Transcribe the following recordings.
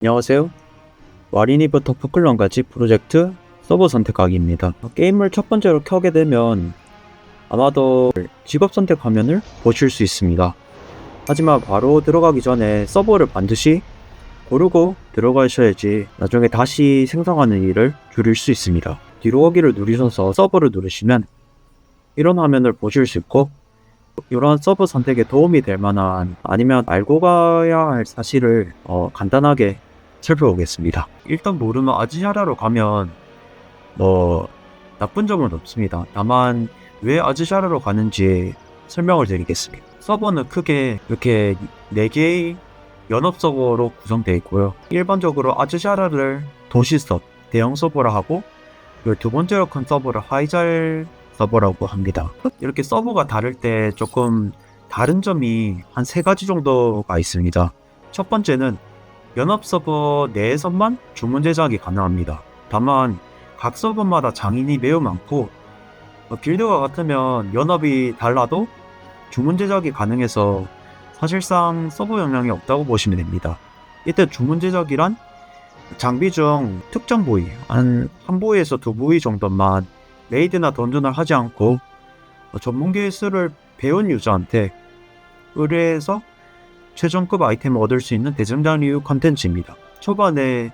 안녕하세요. 와리니부터 포클런까지 프로젝트 서버 선택하기입니다. 게임을 첫 번째로 켜게 되면 아마도 직업 선택 화면을 보실 수 있습니다. 하지만 바로 들어가기 전에 서버를 반드시 고르고 들어가셔야지 나중에 다시 생성하는 일을 줄일 수 있습니다. 뒤로 오기를 누르셔서 서버를 누르시면 이런 화면을 보실 수 있고, 이런 서버 선택에 도움이 될 만한 아니면 알고 가야 할 사실을 간단하게 살펴보겠습니다. 일단 모르면 아즈샤라로 가면 나쁜 점은 없습니다. 다만 왜 아즈샤라로 가는지 설명을 드리겠습니다. 서버는 크게 이렇게 4개의 연합 서버로 구성되어 있고요. 일반적으로 아즈샤라를 도시 서버, 대형 서버라 하고, 그리고 두 번째로 큰 서버를 하이잘 서버라고 합니다. 이렇게 서버가 다를 때 조금 다른 점이 한 3가지 정도가 있습니다. 첫 번째는 연합 서버 내에서만 주문 제작이 가능합니다. 다만 각 서버마다 장인이 매우 많고, 빌드가 같으면 연합이 달라도 주문 제작이 가능해서 사실상 서버 영향이 없다고 보시면 됩니다. 이때 주문 제작이란 장비 중 특정 부위, 한 부위에서 2부위 정도만 레이드나 던전을 하지 않고 전문 기술을 배운 유저한테 의뢰해서 최종급 아이템을 얻을 수 있는 대전장류 컨텐츠입니다. 초반에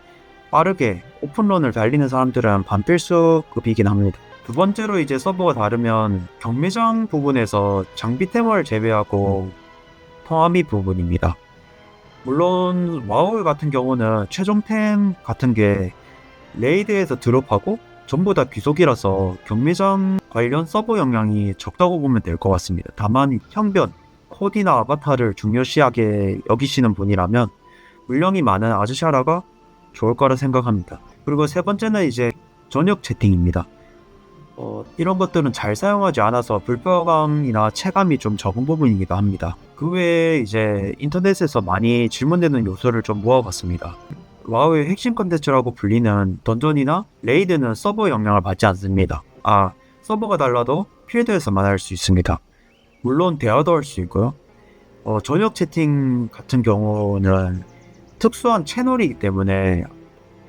빠르게 오픈런을 달리는 사람들은 반필수급이긴 합니다. 두 번째로 이제 서버가 다르면 경매장 부분에서 장비템을 제외하고 통화미 부분입니다. 물론 와우 같은 경우는 최종템 같은 게 레이드에서 드롭하고 전부 다 귀속이라서 경매장 관련 서버 영향이 적다고 보면 될 것 같습니다. 다만 형변, 코디나 아바타를 중요시하게 여기시는 분이라면 물량이 많은 아즈샤라가 좋을 거라 생각합니다. 그리고 세 번째는 이제 전역 채팅입니다. 이런 것들은 잘 사용하지 않아서 불편감이나 체감이 좀 적은 부분이기도 합니다. 그 외에 이제 인터넷에서 많이 질문되는 요소를 좀 모아봤습니다. 와우의 핵심 컨텐츠라고 불리는 던전이나 레이드는 서버 영향을 받지 않습니다. 서버가 달라도 필드에서만 할 수 있습니다. 물론 대화도 할 수 있고요. 전역 채팅 같은 경우는 특수한 채널이기 때문에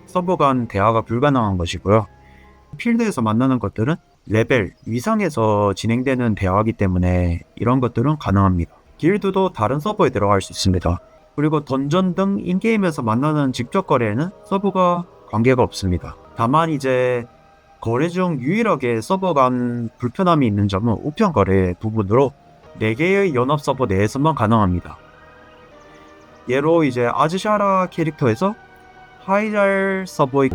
서버 간 대화가 불가능한 것이고요. 필드에서 만나는 것들은 레벨, 위상에서 진행되는 대화이기 때문에 이런 것들은 가능합니다. 길드도 다른 서버에 들어갈 수 있습니다. 그리고 던전 등 인게임에서 만나는 직접 거래에는 서버가 관계가 없습니다. 다만 이제 거래 중 유일하게 서버 간 불편함이 있는 점은 우편 거래 부분으로 4개의 연합 서버 내에서만 가능합니다. 예로 이제 아즈샤라 캐릭터에서 하이잘 서버의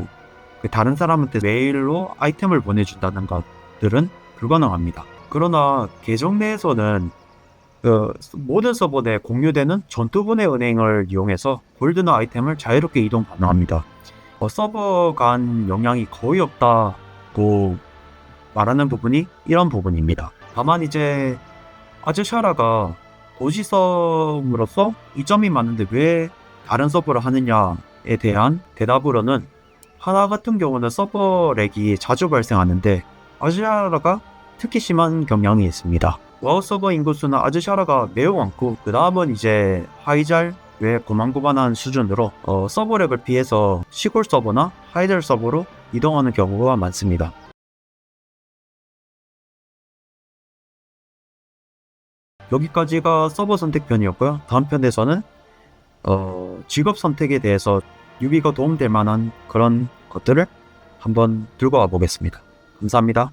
다른 사람한테 메일로 아이템을 보내준다는 것들은 불가능합니다. 그러나 계정 내에서는 모든 서버 내 공유되는 전투분해 은행을 이용해서 골드나 아이템을 자유롭게 이동 가능합니다. 서버 간 영향이 거의 없다고 말하는 부분이 이런 부분입니다. 다만 이제 아즈샤라가 도시섬으로서 이점이 많은데 왜 다른 서버를 하느냐에 대한 대답으로는, 하나 같은 경우는 서버 렉이 자주 발생하는데 아즈샤라가 특히 심한 경향이 있습니다. 와우 서버 인구수는 아즈샤라가 매우 많고, 그 다음은 이제 하이잘 외 고만고만한 수준으로 서버 렉을 피해서 시골 서버나 하이잘 서버로 이동하는 경우가 많습니다. 여기까지가 서버 선택편이었고요. 다음 편에서는 직업 선택에 대해서 유비가 도움될 만한 그런 것들을 한번 들고 와 보겠습니다. 감사합니다.